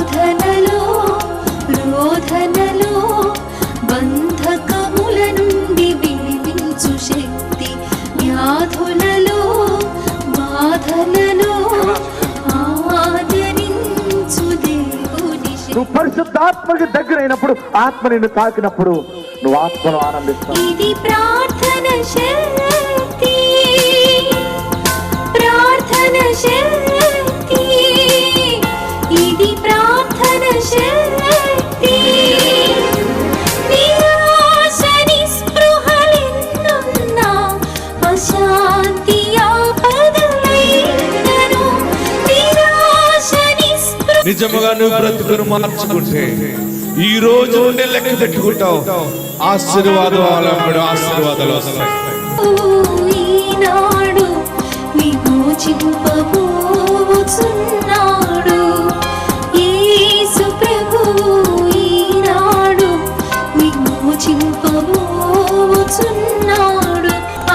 శోధనలో రోధనలో బంధకముల నుండి విడిపించు శక్తి, వ్యాధులలో బాధలలో ఆదరించు దేవుని శక్తి. నువ్వు పరిశుద్ధాత్మకి దగ్గర అయినప్పుడు, ఆత్మ నిన్ను తాకినప్పుడు నువ్వు ఆత్మను ఆనందిస్తావు. ఇది ప్రార్థన శక్తి, ప్రార్థన శక్తి, ఇది ప్రార్థన శక్తి. నిరాశ నిస్పృహలెన్నున్నా అశాంతి ఆపదలైనను, నిరాశ నిస్పృహ. నిజముగా నువ్వు బ్రతుకును మార్చుకుంటే ఈ రోజు నుండి లెక్క పెట్టుకుంటావు. ఆశీర్వాదాలు వస్తాయి. ఈనాడు విమోచింపబోచున్నాడు యేసు ప్రభువు, ఈనాడు విమోచింపబోచున్నాడు.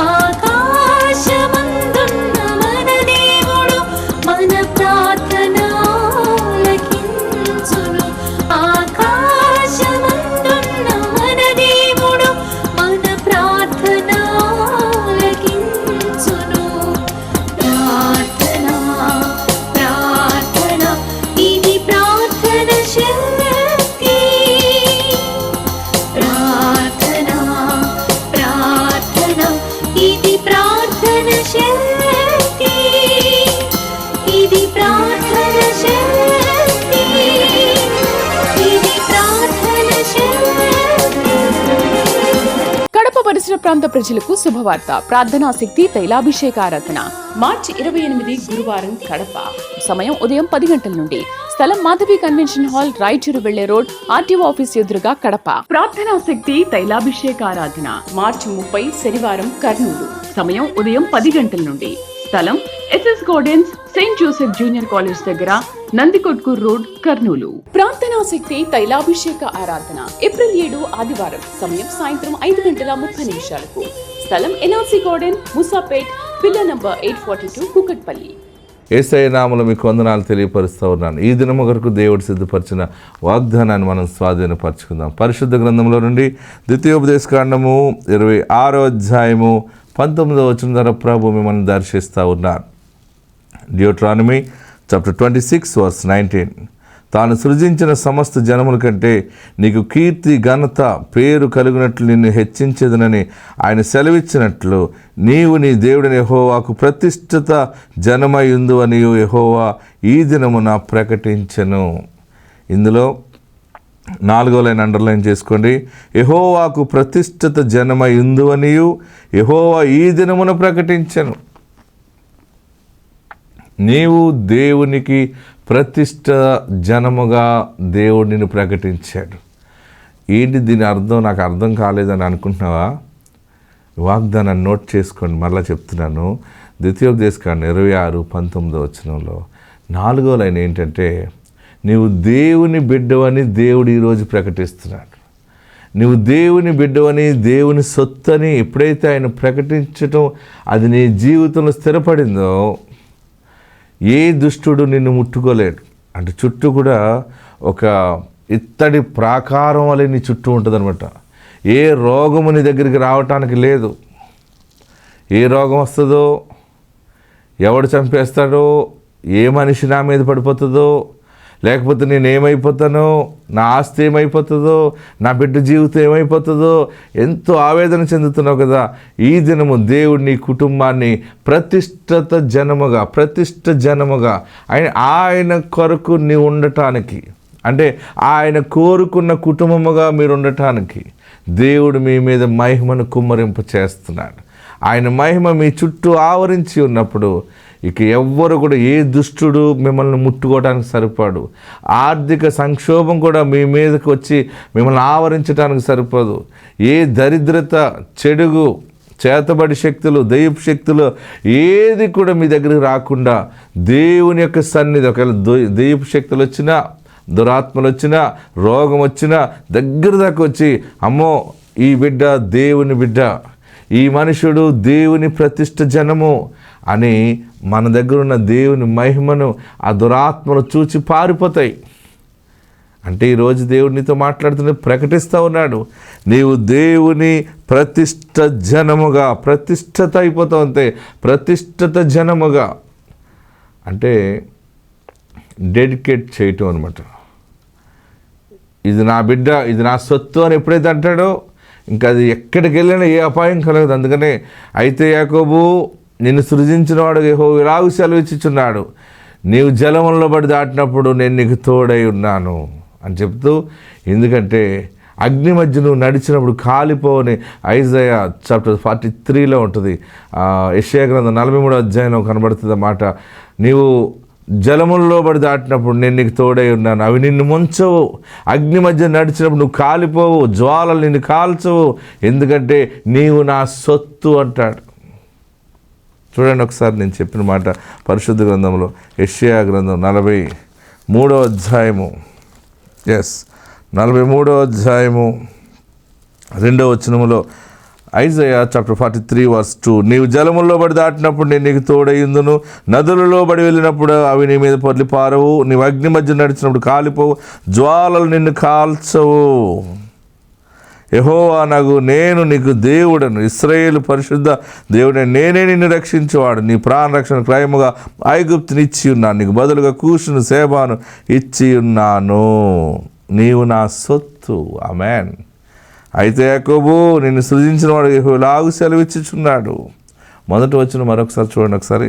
ఆకాశమందున్న మన దేవుడు మన ప్రార్థన ఆలకించును. ఆకాశమందున్న మన దేవుడు మన ప్రార్థన ఆలకించును. ప్రార్థన ప్రార్థన ఇది ప్రార్థన శక్తి, ప్రార్థన ప్రార్థన ఇది ప్రార్థన శక్తి, ఇది ప్రార్థన శక్తి, ఇది ప్రార్థన శక్తి. కడప పరిసర ప్రాంత ప్రజలకు శుభవార్త. ప్రార్థనా శక్తి తైలాభిషేక ఆరాధన మార్చి 28 గురువారం కడప. సమయం ఉదయం 10 గంటల నుండి. స్థలం మాధవి కన్వెన్షన్ హాల్, రాయచూరు వెళ్లే రోడ్, ఆర్టీఓ ఆఫీస్ ఎదురుగా కడప. ప్రార్థనా శక్తి తైలాభిషేక ఆరాధన మార్చి 30 శనివారం కర్నూలు. సమయం ఉదయం 10 గంటల నుండి. స్థలం SS Gardens, Saint Joseph junior college దగ్గర, నందికొట్కూర్ రోడ్, కర్నూలు. ప్రార్థనా శక్తి తైలాభిషేక ఆరాధన ఏప్రిల్ 7 ఆదివారం. సమయం సాయంత్రం 5:30 స్థలం NRC garden, Musapet, pillar number 842, Kukatpally. Yesayya నామములో మీకు వందనాలు తెలియపరుస్తూ ఉన్నాను. ఈ దినము కొరకు దేవుడు సిద్ధపరిచిన వాగ్దానాన్ని మనం స్వాధీనపరచుకుందాం. పరిశుద్ధ గ్రంథంలో నుండి ద్వితీయోపదేశకాండము 26వ అధ్యాయము 19వ వచనం ద్వారా ప్రభు మిమ్మల్ని దర్శిస్తూ ఉన్నారు. Deuteronomy chapter 26 verse 19. తాను సృజించిన సమస్త జనముల కంటే నీకు కీర్తి, ఘనత, పేరు కలిగినట్లు నిన్ను హెచ్చించేదనని ఆయన సెలవిచ్చినట్లు నీవు నీ దేవుడిని యెహోవాకు ప్రతిష్ఠిత జనమై ఉందువనియు యెహోవా ఈ దినమున ప్రకటించెను. ఇందులో 4వ లైన్ అండర్లైన్ చేసుకోండి. యెహోవాకు ప్రతిష్ఠిత జనమై ఉందువనియు యెహోవా ఈ దినమున ప్రకటించెను. నీవు దేవునికి ప్రతిష్ఠ జనముగా దేవుడిని ప్రకటించాడు. ఏంటి దీని అర్థం? నాకు అర్థం కాలేదని అనుకుంటున్నావా? వాగ్దానాన్ని నోట్ చేసుకోండి. మళ్ళీ చెప్తున్నాను. ద్వితీయోపదేశకాండం 26:19 వచనంలో 4వ లైన్ ఏంటంటే, నీవు దేవుని బిడ్డవని దేవుడు ఈరోజు ప్రకటిస్తున్నాడు. నువ్వు దేవుని బిడ్డవని, దేవుని సొత్తని ఎప్పుడైతే ఆయన ప్రకటించటం అది నీ జీవితంలో స్థిరపడిందో, ఏ దుష్టుడు నిన్ను ముట్టుకోలేడు. అంటే చుట్టూ కూడా ఒక ఇత్తడి ప్రాకారం వలె నీ చుట్టూ ఉంటుందన్నమాట. ఏ రోగము నీ దగ్గరికి రావటానికి లేదు. ఏ రోగం వస్తుందో, ఎవడు చంపేస్తాడో, ఏ మనిషి నా మీద పడిపోతుందో, లేకపోతే నేను ఏమైపోతానో, నా ఆస్తి ఏమైపోతుందో, నా బిడ్డ జీవితం ఏమైపోతుందో ఎంతో ఆవేదన చెందుతున్నావు కదా. ఈ దినము దేవుడు నీ కుటుంబాన్ని ప్రతిష్ఠిత జనముగా ఆయన కొరకు నీవు ఉండటానికి, అంటే ఆయన కోరుకున్న కుటుంబముగా మీరు ఉండటానికి దేవుడు మీ మీద మహిమను కుమ్మరింప చేస్తున్నాడు. ఆయన మహిమ మీ చుట్టూ ఆవరించి ఉన్నప్పుడు ఇక ఎవ్వరు కూడా, ఏ దుష్టుడు మిమ్మల్ని ముట్టుకోవడానికి సరిపడు. ఆర్థిక సంక్షోభం కూడా మీ మీదకి వచ్చి మిమ్మల్ని ఆవరించడానికి సరిపోదు. ఏ దరిద్రత, చెడుగు, చేతబడి శక్తులు, దైవపు శక్తులు ఏది కూడా మీ దగ్గరికి రాకుండా దేవుని యొక్క సన్నిధి, ఒకవేళ దైవపు శక్తులు వచ్చినా, దురాత్మలు వచ్చినా, రోగం వచ్చినా దగ్గర దాకా వచ్చి, అమ్మో ఈ బిడ్డ దేవుని బిడ్డ, ఈ మనుషుడు దేవుని ప్రతిష్ఠ జనము అని మన దగ్గర ఉన్న దేవుని మహిమను ఆ దురాత్మలు చూచి పారిపోతాయి. అంటే ఈరోజు దేవుడు నీతో మాట్లాడుతూ ప్రకటిస్తూ ఉన్నాడు, నీవు దేవుని ప్రతిష్ఠ జనముగా, ప్రతిష్ఠత అయిపోతావు అంతే. ప్రతిష్ఠిత జనముగా అంటే డెడికేట్ చేయటం అనమాట. ఇది నా బిడ్డ, ఇది నా సొత్తు అని ఎప్పుడైతే అంటాడో ఇంకా అది ఎక్కడికి వెళ్ళినా ఏ అపాయం కలగదు. అందుకనే అయితే యాకోబు, నిన్ను సృజించిన వాడు యెహోవా ఇలాగూ సెలవిచ్చుచున్నాడు, నీవు జలములలో పడి దాటినప్పుడు నేను నీకు తోడై ఉన్నాను అని చెప్తూ, ఎందుకంటే అగ్ని మధ్య నువ్వు నడిచినప్పుడు కాలిపోని ఐజయా చాప్టర్ 43లో ఉంటుంది. యెషయా గ్రంథం 43వ అధ్యాయంలో కనబడుతుంది అన్నమాట. నీవు జలముల్లో పడి దాటినప్పుడు నేను నీకు తోడై ఉన్నాను, అవి నిన్ను ముంచవు. అగ్ని మధ్య నడిచినప్పుడు నువ్వు కాలిపోవు, జ్వాలలు నిన్ను కాల్చవు, ఎందుకంటే నీవు నా సొత్తు అంటాడు. చూడండి ఒకసారి నేను చెప్పిన మాట పరిశుద్ధ గ్రంథంలో యెషయా గ్రంథం 43వ అధ్యాయము 43వ అధ్యాయము 2వ వచనములో ఐజయా చాప్టర్ 43 వర్స్ 2, నీవు జలముల్లో పడి దాటినప్పుడు నేను నీకు తోడయ్యుందును, నదులలో పడి వెళ్ళినప్పుడు అవి నీ మీద పొర్లి పారవు, నీవు అగ్ని మధ్య నడిచినప్పుడు కాలిపోవు, జ్వాలలు నిన్ను కాల్చవు. యెహోవా నగు నేను నీకు దేవుడను, ఇశ్రాయేలు పరిశుద్ధ దేవుడని నేనే నిన్ను రక్షించేవాడు, నీ ప్రాణ రక్షణ క్రయముగా ఐగుప్తుని ఇచ్చి ఉన్నాను, నీకు బదులుగా కూషును సేబాను ఇచ్చి ఉన్నాను, నీవు నా సొత్తు. ఆమేన్. అయితే యాకోబు, నిన్ను సృజించిన వాడు యెహోవా ఇలాగూ సెలవిచ్చుచున్నాడు. మొదటి వచ్చిన మరొకసారి చూడండి ఒకసారి.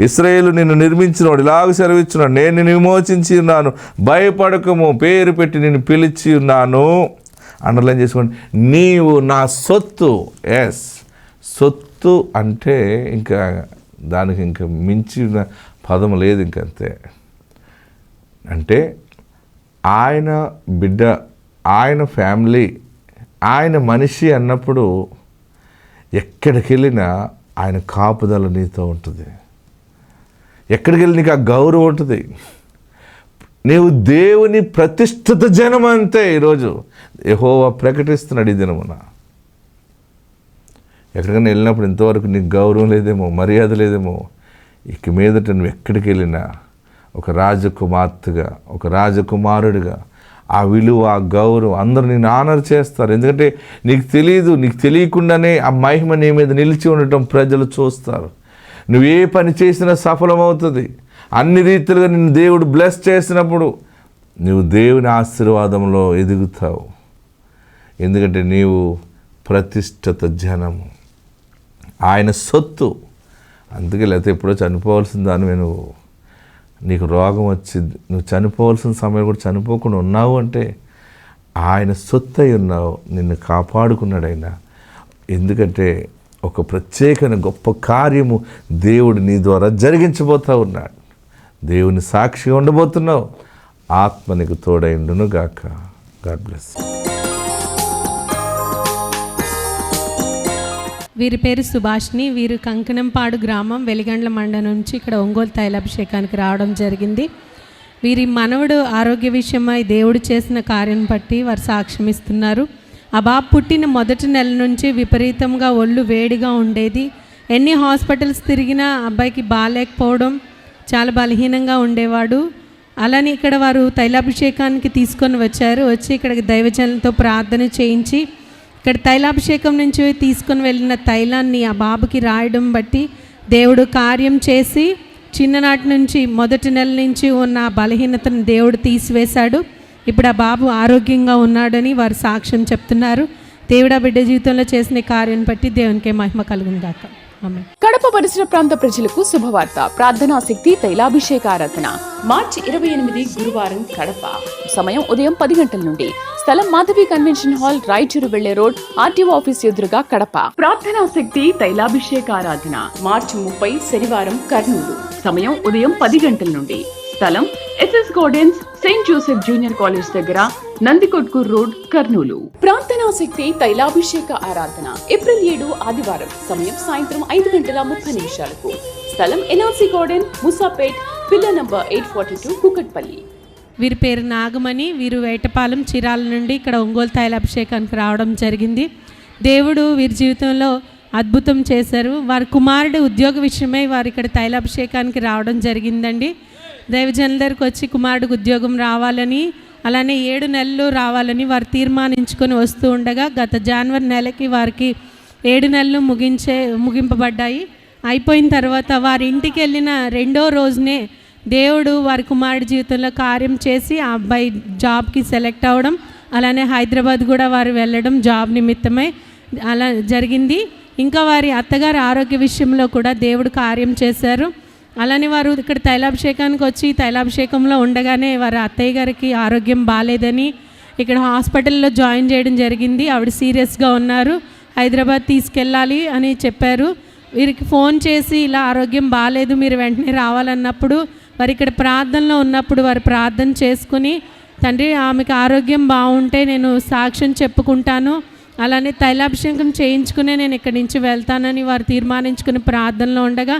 ఇశ్రాయేలు నిన్ను నిర్మించినవాడు ఇలాగూ సెలవిచ్చున్నాడు, నేను నిన్ను విమోచించి ఉన్నాను, భయపడకము, పేరు పెట్టి నిన్ను పిలిచి ఉన్నాను. అండర్లైన్ చేసుకోండి, నీవు నా సొత్తు. ఎస్, సొత్తు అంటే ఇంకా దానికి ఇంకా మించిన పదం లేదు ఇంకంతే. అంటే ఆయన బిడ్డ, ఆయన ఫ్యామిలీ, ఆయన మనిషి అన్నప్పుడు ఎక్కడికి వెళ్ళినా ఆయన కాపుదల నీతో ఉంటుంది. ఎక్కడికి వెళ్ళి నీకు ఆ గౌరవం ఉంటుంది. నీవు దేవుని ప్రతిష్ఠిత జనం అంతే. ఈరోజు యెహోవా ప్రకటిస్తున్నాడు ఈ దినమున. ఎక్కడికైనా వెళ్ళినప్పుడు ఇంతవరకు నీకు గౌరవం లేదేమో, మర్యాద లేదేమో, ఇక మీదట నువ్వు ఎక్కడికి వెళ్ళినా ఒక రాజకుమార్తెగా, ఒక రాజకుమారుడిగా ఆ విలువ, ఆ గౌరవం అందరూ నిన్ను ఆనర్ చేస్తారు. ఎందుకంటే నీకు తెలియదు, నీకు తెలియకుండానే ఆ మహిమ నీ మీద నిలిచి ఉండటం ప్రజలు చూస్తారు. నువ్వు ఏ పని చేసినా సఫలమవుతుంది. అన్ని రీతిలుగా నిన్ను దేవుడు బ్లెస్ చేసినప్పుడు నువ్వు దేవుని ఆశీర్వాదంలో ఎదుగుతావు. ఎందుకంటే నీవు ప్రతిష్ఠిత జనము, ఆయన సొత్తు. అందుకే లేకపోతే ఎప్పుడో చనిపోవాల్సిన దానివే నువ్వు. నీకు రోగం వచ్చింది, నువ్వు చనిపోవాల్సిన సమయం కూడా చనిపోకుండా ఉన్నావు అంటే ఆయన సొత్తు అయి ఉన్నావు. నిన్ను కాపాడుకున్నాడు ఆయన. ఎందుకంటే ఒక ప్రత్యేకమైన గొప్ప కార్యము దేవుడు నీ ద్వారా జరిగించబోతూ ఉన్నాడు. దేవుని సాక్షిగా ఉండబోతున్నావు. ఆత్మ నీకు తోడైండును గాక. God bless. వీరి పేరు సుభాష్ని. వీరు కంకణంపాడు గ్రామం, వెలిగండ్ల మండలం నుంచి ఇక్కడ ఒంగోలు తైలాభిషేకానికి రావడం జరిగింది. వీరి మనవడు ఆరోగ్య విషయమై దేవుడు చేసిన కార్యం బట్టి వారు సాక్ష్యం ఇస్తున్నారు. ఆ బాబు పుట్టిన మొదటి నెల నుంచి విపరీతంగా ఒళ్ళు వేడిగా ఉండేది. ఎన్ని హాస్పిటల్స్ తిరిగినా అబ్బాయికి బాగాలేకపోవడం, చాలా బలహీనంగా ఉండేవాడు. అలానే ఇక్కడ వారు తైలాభిషేకానికి తీసుకొని వచ్చి ఇక్కడికి దైవజనులతో ప్రార్థన చేయించి ఇక్కడ తైలాభిషేకం నుంచి తీసుకొని వెళ్ళిన తైలాన్ని ఆ బాబుకి రాయడం బట్టి దేవుడు కార్యం చేసి చిన్ననాటి నుంచి మొదటి నెల నుంచి ఉన్న బలహీనతను దేవుడు తీసివేశాడు. ఇప్పుడు ఆ బాబు ఆరోగ్యంగా ఉన్నాడని వారు సాక్ష్యం చెప్తున్నారు. దేవుడు ఆ బిడ్డ జీవితంలో చేసిన కార్యం బట్టి దేవునికే మహిమ కలుగును గాక. ఆమేన్. కడప పరిసర ప్రాంత ప్రజలకు శుభవార్త. ప్రార్థనా శక్తి తైలాభిషేక ఆరాధన మార్చి 28 గురువారం కడప. సమయం ఉదయం 10 గంటల నుండి. స్థలం మాధవి కన్వెన్షన్ హాల్, రాయచూరు వెళ్లే రోడ్, ఆర్టీఓ ఆఫీస్ ఎదురుగా కడప. ప్రార్థనా శక్తి తైలాభిషేక ఆరాధన మార్చి 30 శనివారం కర్నూలు. సమయం ఉదయం 10 గంటల నుండి. స్థలం SS Gardens, Saint Joseph junior college దగ్గర, నందికొట్కూర్ రోడ్, కర్నూలు. ప్రార్థనా శక్తి తైలాభిషేక ఆరాధన ఏప్రిల్ 7 ఆదివారం. సమయం సాయంత్రం 5:30 స్థలం NRC garden, Musapet, pillar number 842, Kukatpally. వీరి పేరు నాగమణి. వీరు వేటపాలెం, చీరాల నుండి ఇక్కడ ఒంగోలు తైలాభిషేకానికి రావడం జరిగింది. దేవుడు వీరి జీవితంలో అద్భుతం చేశారు. వారి కుమారుడి ఉద్యోగ విషయమై వారు ఇక్కడ తైలాభిషేకానికి రావడం జరిగిందండి. దైవజనుల దగ్గరికి వచ్చి కుమారుడికి ఉద్యోగం రావాలని, అలానే 7 నెలలు రావాలని వారు తీర్మానించుకొని వస్తూ ఉండగా గత జనవరి నెలకి వారికి 7 నెలలు ముగింపబడ్డాయి. అయిపోయిన తర్వాత వారి ఇంటికి వెళ్ళిన 2వ రోజునే దేవుడు వారి కుమారుడి జీవితంలో కార్యం చేసి ఆ అబ్బాయి జాబ్కి సెలెక్ట్ అవ్వడం, అలానే హైదరాబాద్ కూడా వారు వెళ్ళడం జాబ్ నిమిత్తమై అలా జరిగింది. ఇంకా వారి అత్తగారి ఆరోగ్య విషయంలో కూడా దేవుడు కార్యం చేశారు. అలానే వారు ఇక్కడ తైలాభిషేకానికి వచ్చి తైలాభిషేకంలో ఉండగానే వారి అత్తయ్య గారికి ఆరోగ్యం బాగాలేదని ఇక్కడ హాస్పిటల్లో జాయిన్ చేయడం జరిగింది. ఆవిడ సీరియస్గా ఉన్నారు, హైదరాబాద్ తీసుకెళ్ళాలి అని చెప్పారు. వీరికి ఫోన్ చేసి ఇలా ఆరోగ్యం బాగాలేదు, మీరు వెంటనే రావాలన్నప్పుడు వారు ఇక్కడ ప్రార్థనలో ఉన్నప్పుడు వారు ప్రార్థన చేసుకుని, తండ్రి ఆమెకు ఆరోగ్యం బాగుంటే నేను సాక్ష్యం చెప్పుకుంటాను, అలానే తైలాభిషేకం చేయించుకునే నేను ఇక్కడి నుంచి వెళ్తానని వారు తీర్మానించుకుని ప్రార్థనలో ఉండగా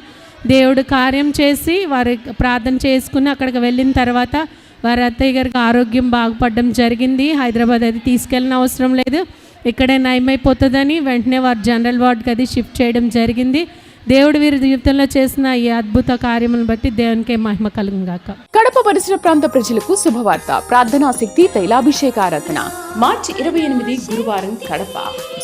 దేవుడు కార్యం చేసి వారు ప్రార్థన చేసుకుని అక్కడికి వెళ్ళిన తర్వాత వారి అత్తయ్య గారికి ఆరోగ్యం బాగుపడడం జరిగింది. హైదరాబాద్ అది తీసుకెళ్ళిన అవసరం లేదు, ఇక్కడే నయమైపోతుందని వెంటనే వారు జనరల్ వార్డ్కి అది షిఫ్ట్ చేయడం జరిగింది. దేవుడు వీరి జీవితంలో చేసిన ఈ అద్భుత కార్యములను బట్టి దేవునికే మహిమ కలుగుగాక. కడప పరిసర ప్రాంత ప్రజలకు శుభవార్త. ప్రార్థనా శక్తి తైలాభిషేక ఆరాధన మార్చి 28 గురువారం కడప.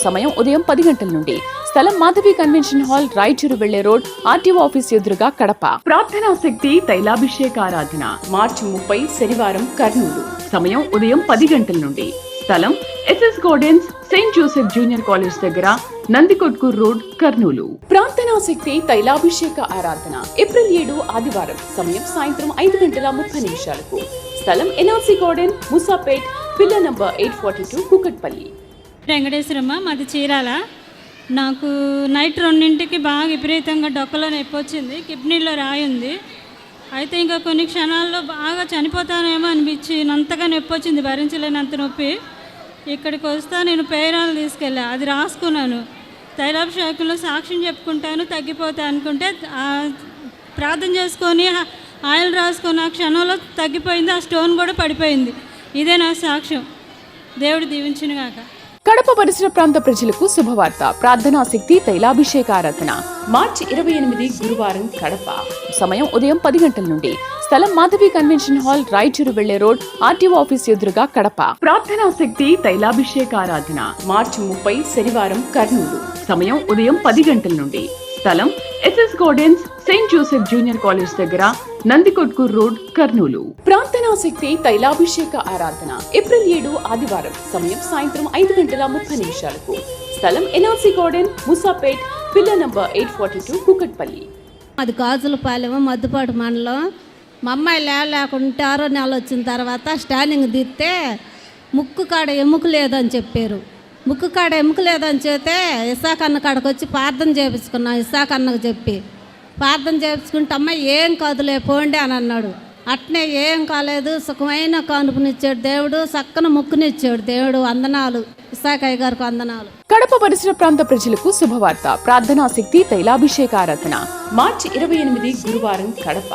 సమయం ఉదయం 10 గంటల నుండి. స్థలం మాధవి కన్వెన్షన్ హాల్, రాయచూరు వెళ్లే రోడ్, ఆర్టీఓ ఆఫీస్ ఎదురుగా కడప. ప్రార్థనా శక్తి తైలాభిషేక ఆరాధన మార్చి 30 శనివారం కర్నూలు. సమయం ఉదయం 10 గంటల నుండి. స్థలం SS Gardens, Saint Joseph junior college దగ్గర, నందికొట్కూర్ రోడ్, కర్నూలు. ప్రార్థనా శక్తి తైలాభిషేక ఆరాధన ఏప్రిల్ 7 ఆదివారం. సమయం సాయంత్రం 5:30 స్థలం ఎన్ఆర్సీ గార్డెన్, ముసాపేట్, పిల్ల నంబర్ 842, కూకట్పల్లి. వెంకటేశ్వరమ్మ, మాది చీరాల. నాకు నైట్ 2ంటికి బాగా విపరీతంగా డొక్కలో నొప్పి వచ్చింది, కిడ్నీలో రాయి ఉంది. అయితే ఇంకా కొన్ని క్షణాల్లో బాగా చనిపోతానేమో అనిపించి అంతగా నొప్పి వచ్చింది, భరించలేనంత నొప్పి. ఇక్కడికి వస్తా నేను పేరాలు తీసుకెళ్ళా, అది రాసుకున్నాను. తైలాభిషేకంలో సాక్ష్యం చెప్పుకుంటాను, తగ్గిపోతా అనుకుంటే ప్రార్థన చేసుకొని ఆయిల్ రాసుకొని ఆ క్షణంలో తగ్గిపోయింది, ఆ స్టోన్ కూడా పడిపోయింది. ఇదే నా సాక్ష్యం. దేవుడు దీవించునుగాక. కడప పరిసర ప్రాంత ప్రజలకు శుభవార్త. ప్రార్థనా శక్తి తైలాభిషేక ఆరాధన మార్చి 28 గురువారం కడప. సమయం ఉదయం 10 గంటల నుండి. స్థలం మాధవి కన్వెన్షన్ హాల్, రాయచూరు వెళ్లే రోడ్, ఆర్టీఓ ఆఫీస్ ఎదురుగా కడప. ప్రార్థనా శక్తి తైలాభిషేక ఆరాధన మార్చి 30 శనివారం కర్నూలు. సమయం ఉదయం 10 గంటల నుండి. స్థలం SS Gardens, Saint Joseph junior college దగ్గర, నందికొట్కూర్ రోడ్, కర్నూలు. ప్రార్థనా శక్తి తైలాభిషేక ఆరాధన ఏప్రిల్ 7 ఆదివారం. సమయం సాయంత్రం 5:30 స్థలం ఎన్ఆర్సీ గార్డెన్, ముసాపేట్, పిల్ల నంబర్ 842, కూకట్పల్లి. అది గాజులపాలెం, మద్దుపాటు మండలం. మా అమ్మాయి లేకుంటే 6వ నెల వచ్చిన తర్వాత స్టాండింగ్ తీస్తే ముక్కు కాడ ఎముక లేదని చెప్పారు. ముక్కు కాడ ఎముక లేదని చెప్తే ఇసాకన్న కాడకు వచ్చి ప్రార్థన చేయించుకున్నాం. ఇసాకన్నకు చెప్పి ప్రార్థన చేయించుకుంటే అమ్మాయి ఏం కాదులే పోండి అని అన్నాడు. అట్నే ఏం కాలేదు, సుఖమైన కానుపునిచ్చాడు దేవుడు, చక్కన ముక్కునిచ్చాడు దేవుడు. వందనాలు ఇసాకయ్య గారికి, వందనాలు. కడప పరిసర ప్రాంత ప్రజలకు శుభవార్త. ప్రార్థనా శక్తి తైలాభిషేక ఆరాధన మార్చి 28 గురువారం కడప.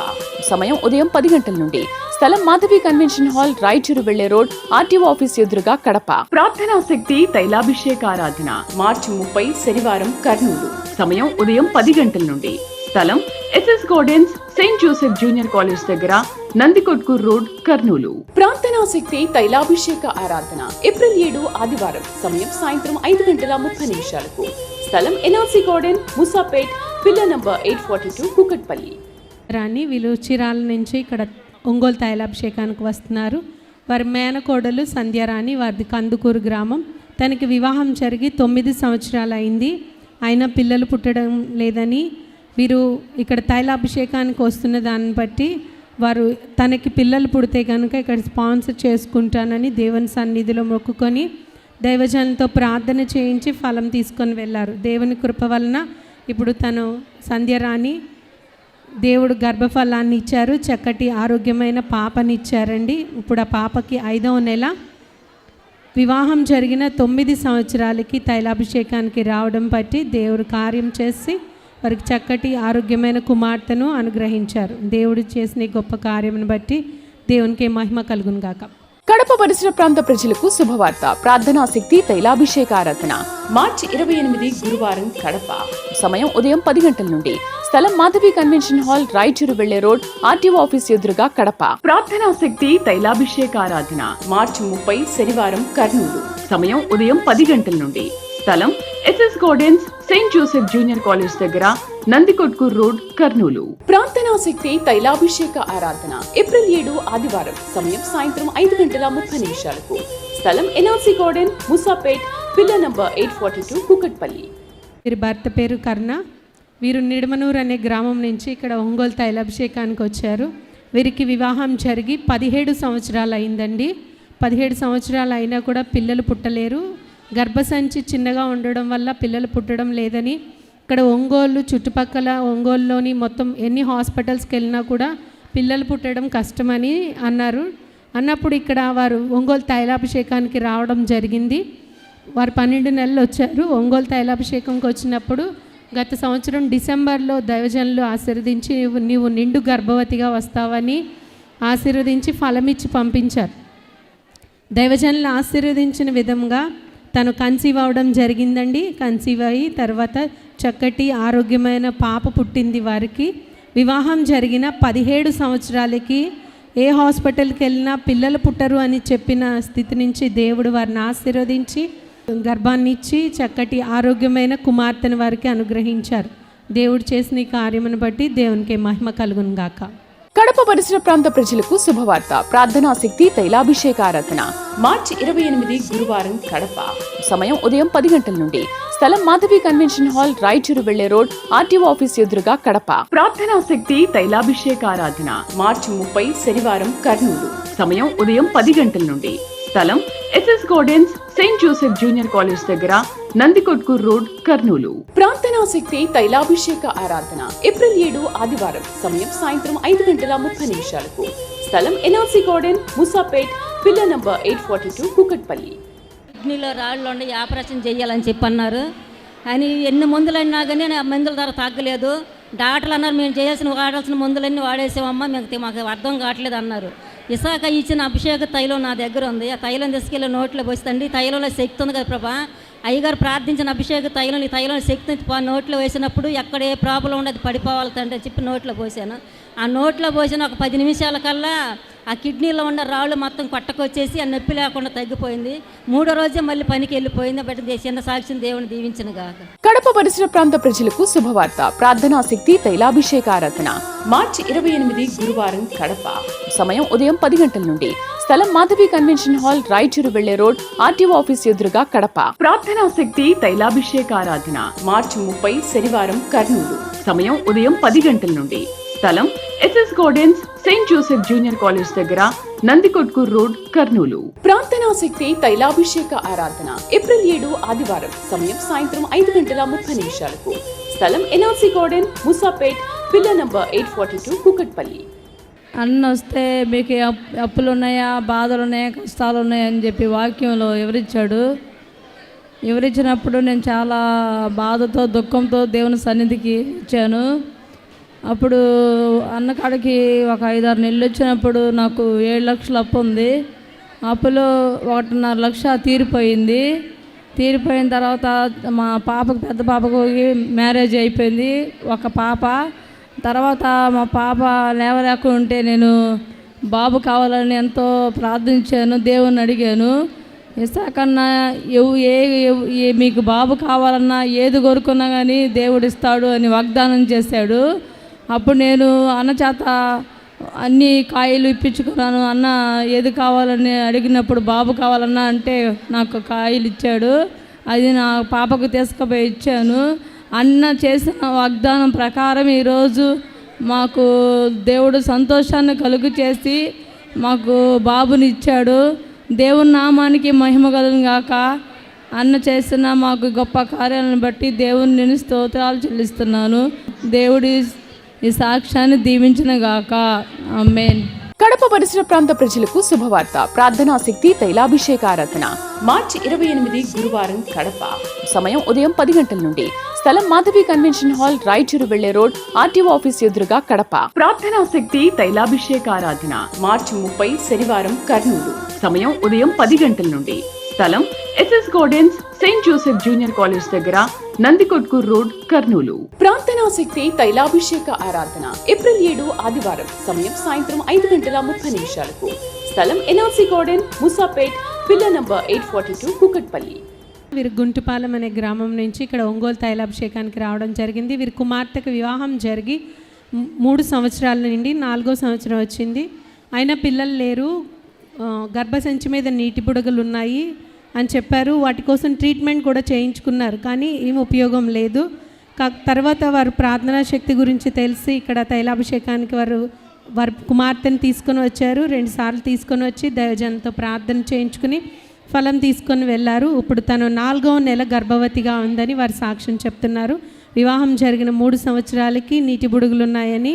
సమయం ఉదయం 10 గంటల నుండి. స్థలం మాధవి కన్వెన్షన్ హాల్, రాయచూరు వెళ్లే రోడ్, ఆర్టీఓ ఆఫీస్ ఎదురుగా కడప. ప్రార్థనా శక్తి తైలాభిషేక ఆరాధన మార్చి 30 శనివారం కర్నూలు. సమయం ఉదయం 10 గంటల నుండి. స్థలం SS Gardens, Saint Joseph junior college దగ్గర, నందికొట్కూర్ రోడ్, కర్నూలు. ప్రార్థనా శక్తి తైలాభిషేక ఆరాధన ఏప్రిల్ 7 ఆదివారం. సమయం సాయంత్రం 5:30 స్థలం ఎన్ఆర్సీ గార్డెన్, ముసాపేట్, పిల్ల నంబర్ 842, కూకట్పల్లి. రాని వీళ్ళు చీరాల నుంచి ఇక్కడ ఒంగోలు తైలాభిషేకానికి వస్తున్నారు. వారి మేనకోడలు సంధ్యారాణి, వారిది కందుకూరు గ్రామం. తనకి వివాహం జరిగి 9 సంవత్సరాలు అయింది, అయినా పిల్లలు పుట్టడం లేదని వీరు ఇక్కడ తైలాభిషేకానికి వస్తున్న దాన్ని బట్టి వారు తనకి పిల్లలు పుడితే కనుక ఇక్కడ స్పాన్సర్ చేసుకుంటానని దేవుని సన్నిధిలో మొక్కుకొని దైవజనులతో ప్రార్థన చేయించి ఫలం తీసుకొని వెళ్ళారు. దేవుని కృప వలన ఇప్పుడు తను సంధ్యారాణి దేవుడు గర్భఫలాన్ని ఇచ్చారు, చక్కటి ఆరోగ్యమైన పాపని ఇచ్చారండి. ఇప్పుడు ఆ పాపకి 5వ నెల. వివాహం జరిగిన 9 సంవత్సరాలకి తైలాభిషేకానికి రావడం బట్టి దేవుడు కార్యం చేసి వారికి చక్కటి ఆరోగ్యమైన కుమార్తెను అనుగ్రహించారు. దేవుడు చేసిన గొప్ప కార్యమును బట్టి దేవునికి మహిమ కలుగును గాక. కడప పరిసర ప్రాంత ప్రజలకు శుభవార్త. ప్రార్థనా శక్తి తైలాభిషేక ఆరాధన మార్చి 28 గురువారం కడప. సమయం ఉదయం 10 గంటల నుండి. స్థలం మాధవి కన్వెన్షన్ హాల్, రాయచూరు వెళ్లే రోడ్, ఆర్టీఓ ఆఫీస్ ఎదురుగా కడప. ప్రార్థనా శక్తి తైలాభిషేక ఆరాధన మార్చి 30 శనివారం కర్నూలు. సమయం ఉదయం 10 గంటల నుండి. స్థలం SS Gardens, Saint Joseph junior college దగ్గర, నందికొట్కూర్ రోడ్, కర్నూలు. ప్రార్థనా శక్తి తైలాభిషేక ఆరాధన ఏప్రిల్ 7 ఆదివారం. సమయం సాయంత్రం 5:30 స్థలం NRC garden, Musapet, pillar number 842, Kukatpally. వీరి భర్త పేరు కర్ణ. వీరు నిడమనూరు అనే గ్రామం నుంచి ఇక్కడ ఒంగోలు తైలాభిషేకానికి వచ్చారు. వీరికి వివాహం జరిగి 17 సంవత్సరాలు అయిందండి. 17 సంవత్సరాలు అయినా కూడా పిల్లలు పుట్టలేరు. గర్భసంచి చిన్నగా ఉండడం వల్ల పిల్లలు పుట్టడం లేదని ఇక్కడ ఒంగోలు చుట్టుపక్కల ఒంగోలులోని మొత్తం ఎన్ని హాస్పిటల్స్కి వెళ్ళినా కూడా పిల్లలు పుట్టడం కష్టమని అన్నప్పుడు ఇక్కడ వారు ఒంగోలు తైలాభిషేకానికి రావడం జరిగింది. వారు 12 నెలలు వచ్చారు. ఒంగోలు తైలాభిషేకంకి వచ్చినప్పుడు గత సంవత్సరం డిసెంబర్లో దైవజనులు ఆశీర్వదించి నీవు నిండు గర్భవతిగా వస్తావని ఆశీర్వదించి ఫలమిచ్చి పంపించారు. దైవజనులు ఆశీర్వదించిన విధంగా తను కన్సీవ్ అవ్వడం జరిగిందండి. కన్సీవ్ అయ్యి తర్వాత చక్కటి ఆరోగ్యమైన పాప పుట్టింది. వారికి వివాహం జరిగిన 17 సంవత్సరాలకి ఏ హాస్పిటల్కి వెళ్ళినా పిల్లలు పుట్టరు అని చెప్పిన స్థితి నుంచి దేవుడు వారిని ఆశీర్వదించి గర్భాన్ని ఇచ్చి చక్కటి ఆరోగ్యమైన కుమార్తెను వారికి అనుగ్రహించారు. దేవుడు చేసిన ఈ కార్యమును బట్టి దేవునికి మహిమ కలుగును గాక. కడప పరిసర ప్రాంత ప్రజలకు శుభవార్త. ప్రార్థనా శక్తి తైలాభిషేక ఆరాధన మార్చి 28 గురువారం కడప. సమయం ఉదయం 10 గంటల నుండి. స్థలం మాధవి కన్వెన్షన్ హాల్, రాయచూరు వెళ్లే రోడ్, ఆర్టీఓ ఆఫీస్ ఎదురుగా కడప. ప్రార్థనా శక్తి తైలాభిషేక ఆరాధన మార్చి 30 శనివారం కర్నూలు. సమయం ఉదయం 10 గంటల నుండి. స్థలం SS Gardens, Saint Joseph junior college దగ్గర, నందికొట్కూర్ రోడ్, కర్నూలు. ప్రార్థనా శక్తి తైలాభిషేక ఆరాధన ఏప్రిల్ 7 ఆదివారం. సమయం సాయంత్రం 5:30 స్థలం NRC garden, Musapet, pillar number 842, Kukatpally. కిడ్నీలో రాళ్ళు ఉండి ఆపరేషన్ చేయాలని చెప్పి అన్నారు. కానీ ఎన్ని మందులైనా కానీ ఆ మందుల ధర తగ్గలేదు. డాక్టర్లు అన్నారు మేము వాడాల్సిన మందులన్నీ వాడేసామమ్మా, మాకు అర్థం కావట్లేదు అన్నారు. ఇసాక ఇచ్చిన అభిషేక తైలం నా దగ్గర ఉంది. ఆ తైలం తీసుకెళ్ళి నోట్లో పోస్తుండి. తైలంలో శక్తి ఉంది కదా ప్రభా, అయ్యగారు ప్రార్థించిన అభిషేక తైలం, ఈ తైలం శక్తి నోట్లో వేసినప్పుడు ఎక్కడ ఏ ప్రాబ్లం ఉండదు పడిపోవాలి తండ్రి అని చెప్పి నోట్లో పోసాను. ఆ నోట్లో పోసిన ఒక 10 నిమిషాల కల్లా ఆ కిడ్నీలో ఉన్న రాళ్ళు మొత్తం కొట్టకొచ్చేసి ఆ నొప్పి లేకుండా తగ్గిపోయింది. 3వ రోజే మళ్ళీ పనికి వెళ్ళిపోయింది. బట్ చిన్న సాక్ష్యం దేవుని దీవించిన గాక. కడప పరిసర ప్రాంత ప్రజలకు శుభవార్త. ప్రార్థనా శక్తి తైలాభిషేక ఆరాధన మార్చి 28 గురువారం కడప. సమయం ఉదయం 10 గంటల నుండి. స్థలం మాధవి కన్వెన్షన్ హాల్, రాయచూరు వెళ్లే రోడ్, ఆర్టీఓ ఆఫీస్ ఎదురుగా కడప. ప్రార్థనా శక్తి తైలాభిషేక ఆరాధన మార్చి 30 శనివారం కర్నూలు. సమయం ఉదయం 10 గంటల నుండి. స్థలం SS Gardens, Saint Joseph junior college దగ్గర, నందికొట్కూర్ రోడ్, కర్నూలు. ప్రార్థనా శక్తి తైలాభిషేక ఆరాధన ఏప్రిల్ 7 ఆదివారం. సమయం సాయంత్రం 5:30 స్థలం NRC garden, Musapet, pillar number 842, Kukatpally. అన్న వస్తే మీకు అప్పులు ఉన్నాయా, బాధలు ఉన్నాయా, కష్టాలు ఉన్నాయా అని చెప్పి వాక్యంలో వివరించినప్పుడు నేను చాలా బాధతో దుఃఖంతో దేవుని సన్నిధికి వచ్చాను. అప్పుడు అన్న కాడికి ఒక 5-6 నెలలు వచ్చినప్పుడు నాకు 7 లక్షల అప్పు ఉంది. అప్పులో 1.5 లక్ష తీరిపోయింది. తీరిపోయిన తర్వాత మా పాపకు, పెద్ద పాపకు మ్యారేజ్ అయిపోయింది. ఒక పాప. తర్వాత మా పాప లేవలేకుంటే నేను బాబు కావాలని ఎంతో ప్రార్థించాను, దేవుని అడిగాను. ఇసాకన్నా మీకు బాబు కావాలన్నా ఏది కోరుకున్నా కానీ దేవుడు ఇస్తాడు అని వాగ్దానం చేశాడు. అప్పుడు నేను అన్న చేత అన్ని కాయలు ఇప్పించుకున్నాను. అన్న ఏది కావాలని అడిగినప్పుడు బాబు కావాలన్నా అంటే నాకు కాయలు ఇచ్చాడు. అది నా పాపకు తీసుకుపోయి ఇచ్చాను. అన్న చేసిన వాగ్దానం ప్రకారం ఈరోజు మాకు దేవుడు సంతోషాన్ని కలుగు చేసి మాకు బాబుని ఇచ్చాడు. దేవుని నామానికి మహిమ కలుగును గాక. అన్న చేసిన మాకు గొప్ప కార్యాలను బట్టి దేవుని నేను స్తోత్రాలు చెల్లిస్తున్నాను. దేవుడి ఈ సాక్ష్యాన్ని దీవించిన గాక. ఆమేన్. కడప పరిసర ప్రాంత ప్రజలకు శుభవార్త. ప్రార్థనా శక్తి తైలాభిషేకారాధన మార్చి 28 గురువారం కడప. సమయం ఉదయం 10 గంటల నుండి. స్థలం మాధవి కన్వెన్షన్ హాల్, రాయచూరు వెళ్లే రోడ్, ఆర్టీఓ ఆఫీస్ ఎదురుగా కడప. ప్రార్థనా శక్తి తైలాభిషేకారాధన మార్చి 30 శనివారం కర్నూలు. సమయం ఉదయం 10 గంటల నుండి. స్థలం SS Gardens, Saint Joseph junior college దగ్గర, నందికొట్కూర్ రోడ్, కర్నూలు. ప్రార్థనా శక్తి తైలాభిషేక ఆరాధన ఏప్రిల్ 7 ఆదివారం. సమయం సాయంత్రం 5:30 స్థలం NRC garden, Musapet, pillar number 842, Kukatpally. వీరు గుంటుపాలెం అనే గ్రామం నుంచి ఇక్కడ ఒంగోలు తైలాభిషేకానికి రావడం జరిగింది. వీరి కుమార్తెకు వివాహం జరిగి 3 సంవత్సరాల నుండి 4వ సంవత్సరం వచ్చింది. అయినా పిల్లలు లేరు. గర్భసంచి మీద నీటి బుడగలు ఉన్నాయి అని చెప్పారు. వాటి కోసం ట్రీట్మెంట్ కూడా చేయించుకున్నారు, కానీ ఏం ఉపయోగం లేదు. తర్వాత వారు ప్రార్థనా శక్తి గురించి తెలిసి ఇక్కడ తైలాభిషేకానికి వారి కుమార్తెను తీసుకొని వచ్చారు. 2 సార్లు తీసుకొని వచ్చి దైవజనంతో ప్రార్థన చేయించుకుని ఫలం తీసుకొని వెళ్ళారు. ఇప్పుడు తను 4వ నెల గర్భవతిగా ఉందని వారి సాక్ష్యం చెప్తున్నారు. వివాహం జరిగిన 3 సంవత్సరాలకి నీటి బుడుగులు ఉన్నాయని,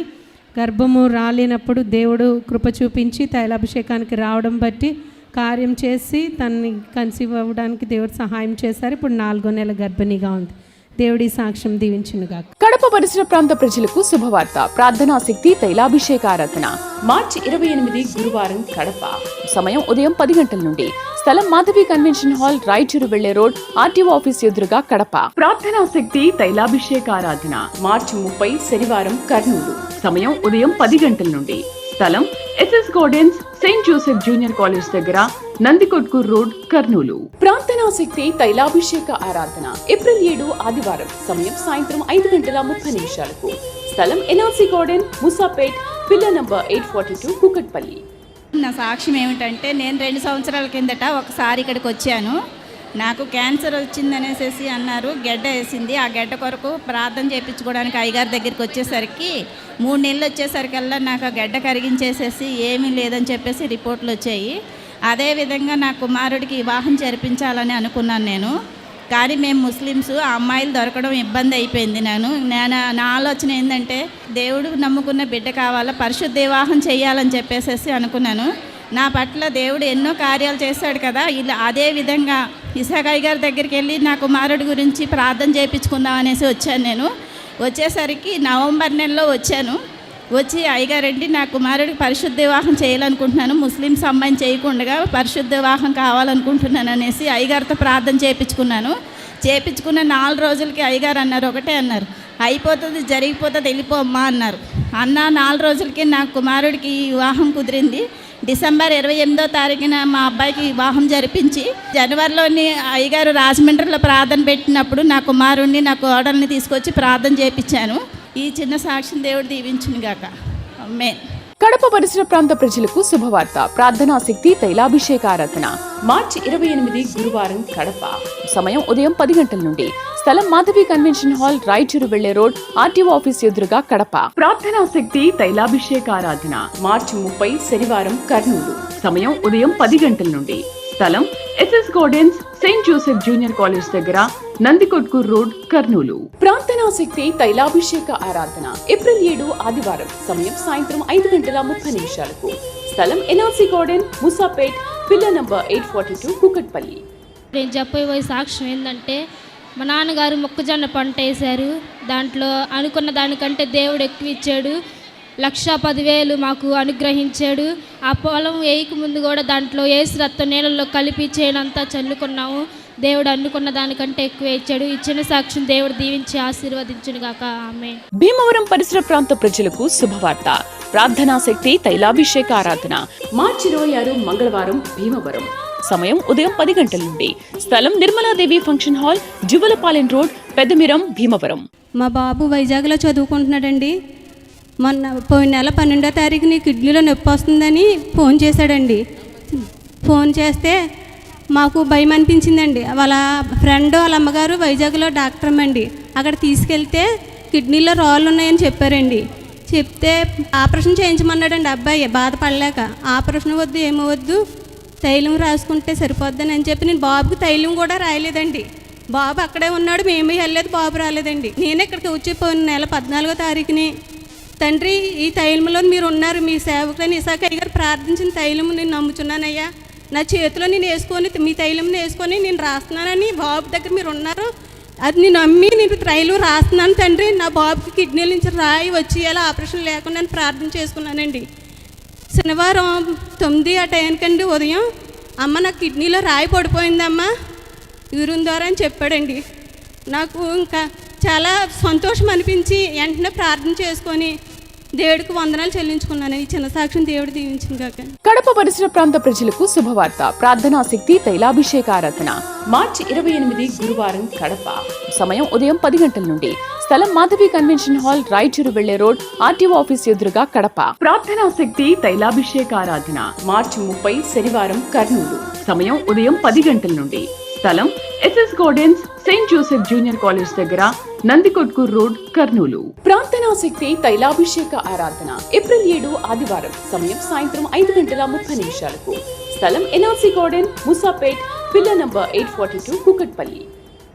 గర్భము రాలేనప్పుడు దేవుడు కృప చూపించి తైలాభిషేకానికి రావడం బట్టి కార్యం చేసి తనని కన్సీవ్ అవ్వడానికి దేవుడు సహాయం చేశారు. ఇప్పుడు 4వ నెల గర్భిణిగా ఉంది. దేవుడి సాక్ష్యం దీవించునుగా. కడప పరిసర ప్రాంత ప్రజలకు శుభవార్త. ప్రార్థనా శక్తి తైలాభిషేకారాధన మార్చి 28 గురువారం కడప. సమయం ఉదయం 10 గంటల నుండి. స్థలం మాధవి కన్వెన్షన్ హాల్, రాయచూరు వెళ్లే రోడ్, ఆర్టీఓ ఆఫీస్ ఎదురుగా కడప. ప్రార్థనా శక్తి తైలాభిషేకారాధన మార్చి 30 శనివారం కర్నూలు. సమయం ఉదయం 10 గంటల నుండి. స్థలం SS Gardens, Saint Joseph junior college దగ్గర, నందికొట్కూర్ రోడ్, కర్నూలు. ప్రార్థనా శక్తి తైలాభిషేక ఆరాధన ఏప్రిల్ 7 ఆదివారం. సమయం సాయంత్రం 5:30 స్థలం NRC garden, Musapet, pillar number 842, Kukatpally. నా సాక్ష్యం ఏమిటంటే, నేను 2 సంవత్సరాల కిందట ఒకసారి ఇక్కడికి వచ్చాను. నాకు క్యాన్సర్ వచ్చిందనేసి అన్నారు. గెడ్డ వేసింది. ఆ గెడ్డ కొరకు ప్రార్థన చేయించుకోవడానికి అయ్యగారి దగ్గరికి వచ్చేసరికి 3 నెలలు వచ్చేసరికల్లా నాకు ఆ గెడ్డ కరిగించేసేసి ఏమీ లేదని చెప్పేసి రిపోర్ట్లు వచ్చాయి. అదేవిధంగా నా కుమారుడికి వివాహం జరిపించాలని అనుకున్నాను నేను. కానీ మేము ముస్లిమ్స్, ఆ అమ్మాయిలు దొరకడం ఇబ్బంది అయిపోయింది. నా ఆలోచన ఏంటంటే, దేవుడు నమ్ముకున్న బిడ్డ కావాలా, పరిశుద్ధ వివాహం చేయాలని చెప్పేసి అనుకున్నాను. నా పట్ల దేవుడు ఎన్నో కార్యాలు చేశాడు కదా. ఇలా అదే విధంగా ఇసాకాయ్ గారి దగ్గరికి వెళ్ళి నా కుమారుడి గురించి ప్రార్థన చేయించుకుందాం అనేసి వచ్చాను. నేను వచ్చేసరికి నవంబర్ నెలలో వచ్చాను. వచ్చి అయ్యగారండి, నా కుమారుడికి పరిశుద్ధ వివాహం చేయాలనుకుంటున్నాను, ముస్లిమ్స్ అమ్మాయిని చేయకుండా పరిశుద్ధ వివాహం కావాలనుకుంటున్నాను అనేసి అయ్యగారితో ప్రార్థన చేయించుకున్నాను. చేయించుకున్న 4 రోజులకి అయ్యగారు అన్నారు, ఒకటే అన్నారు, అయిపోతుంది, జరిగిపోతుంది, వెళ్ళిపోమ్మా అన్నారు. 4 రోజులకి నా కుమారుడికి వివాహం కుదిరింది. డిసెంబర్ 28వ తారీఖున మా అబ్బాయికి వివాహం జరిపించి, జనవరిలోని అయ్యగారు రాజమండ్రిలో ప్రార్థన పెట్టినప్పుడు నా కుమారుడిని, నా కోడల్ని తీసుకొచ్చి ప్రార్థన చేయించాను. ఈ చిన్న సాక్ష్యం దేవుడు దీవించునుగాక. ఆమేన్. కడప పరిసర ప్రాంత ప్రజలకు శుభవార్త. ప్రార్థనా శక్తి తైలాభిషేకారాధన మార్చి 28 గురువారం కడప. సమయం ఉదయం 10 గంటల నుండి. స్థలం మాధవి కన్వెన్షన్ హాల్, రాయచూరు వెళ్లే రోడ్, ఆర్టీఓ ఆఫీస్ ఎదురుగా కడప. ప్రార్థనా శక్తి తైలాభిషేకారాధన మార్చి 30 శనివారం కర్నూలు. సమయం ఉదయం 10 గంటల నుండి. స్థలం SS Gardens, Saint Joseph junior college దగ్గర, నందికొట్కూర్ రోడ్, కర్నూలు. ప్రార్థనా శక్తి తైలాభిషేక ఆరాధన ఏప్రిల్ 7 ఆదివారం. సమయం సాయంత్రం 5:30 స్థలం NRC garden, Musapet, pillar number 842, Kukatpally. నేను చెప్పబోయే సాక్ష్యం ఏంటంటే, మా నాన్నగారు మొక్కజొన్న పంట వేశారు. దాంట్లో అనుకున్న దానికంటే దేవుడు ఎక్కువ ఇచ్చాడు. 1,10,000 మాకు అనుగ్రహించాడు. ఆ పొలం వేయక ముందు కూడా దాంట్లో ఏసు రక్తం నీళ్ళల్లో కలిపి చేనంతా చల్లుకున్నాము. దేవుడు అనుకున్న దానికంటే ఎక్కువ ఇచ్చాడు. ఇచ్చిన సాక్ష్యం దేవుడు దీవించి ఆశీర్వదించును గాక. ఆమేన్. భీమవరం పరిసర ప్రాంత ప్రజలకు శుభవార్త. ప్రార్థనా శక్తి తైలాభిషేక ఆరాధన మార్చి 26 మంగళవారం భీమవరం. సమయం ఉదయం 10 గంటల నుండి. స్థలం Nirmaladevi function hall, Juvalapalem road, Peddamiram, Bhimavaram. మా బాబు వైజాగ్లో చదువుకుంటున్నాడండి. పోయిన నెల 12వ తారీఖుని కిడ్నీలో నొప్పి వస్తుందని ఫోన్ చేశాడండి. ఫోన్ చేస్తే మాకు భయం అనిపించిందండి. వాళ్ళ ఫ్రెండ్, వాళ్ళ అమ్మగారు వైజాగ్లో డాక్టర్ అమ్మండి. అక్కడ తీసుకెళ్తే కిడ్నీలో రాళ్ళు ఉన్నాయని చెప్పారండి. చెప్తే ఆపరేషన్ చేయించమన్నాడండి అబ్బాయి బాధపడలేక. ఆపరేషన్ వద్దు, ఏమో వద్దు, తైలం రాసుకుంటే సరిపోద్దని అని చెప్పి నేను బాబుకి తైలం కూడా రాయలేదండి. బాబు అక్కడే ఉన్నాడు, మేమే వెళ్ళలేదు, బాబు రాలేదండి. నేను ఇక్కడికి వచ్చిపోయిన నెల 14వ తారీఖుని, తండ్రి ఈ తైలంలో మీరు ఉన్నారు, మీ సేవకులని ఇసాకయ్య గారు ప్రార్థించిన తైలము నేను నమ్ముచున్నానయ్యా. నా చేతిలో నేను వేసుకొని మీ తైలంని వేసుకొని నేను రాస్తున్నానని బాబు దగ్గర మీరు ఉన్నారు. అది నేను నమ్మి నేను తైలం రాస్తున్నాను తండ్రి. నా బాబుకి కిడ్నీల నుంచి రాయి వచ్చి ఎలా ఆపరేషన్ లేకుండా నేను ప్రార్థన చేసుకున్నానండి. శనివారం 9 ఆ టైంకండి ఉదయం, అమ్మ నా కిడ్నీలో రాయి పడిపోయిందమ్మా యూరిన్ ద్వారా అని చెప్పాడండి. నాకు ఇంకా చాలా సంతోషం అనిపించి వెంటనే ప్రార్థన చేసుకొని దేవుడికి వందనాలు చెల్లించుకున్నాను. ఈ చిన్న సాక్ష్యం దేవుడు దీవించింది కాక. కడప పరిసర ప్రాంత ప్రజలకు శుభవార్త. ప్రార్థనా శక్తి తైలాభిషేక ఆరాధన మార్చి 28 గురువారం కడప. సమయం ఉదయం 10 గంటల నుండి. స్థలం మాధవి కన్వెన్షన్ హాల్, రాయచూరు వెళ్లే రోడ్, ఆర్టీఓ ఆఫీస్ ఎదురుగా కడప. ప్రార్థనా శక్తి తైలాభిషేక ఆరాధన మార్చి 30 శనివారం కర్నూలు. సమయం ఉదయం 10 గంటల నుండి. స్థలం SS Gardens, Saint Joseph junior college దగ్గర, నందికొట్కూర్ రోడ్, కర్నూలు. ప్రార్థనా శక్తి తైలాభిషేక ఆరాధన ఏప్రిల్ 7 ఆదివారం. సమయం సాయంత్రం 5:30 స్థలం NRC garden, Musapet, pillar number 842, Kukatpally.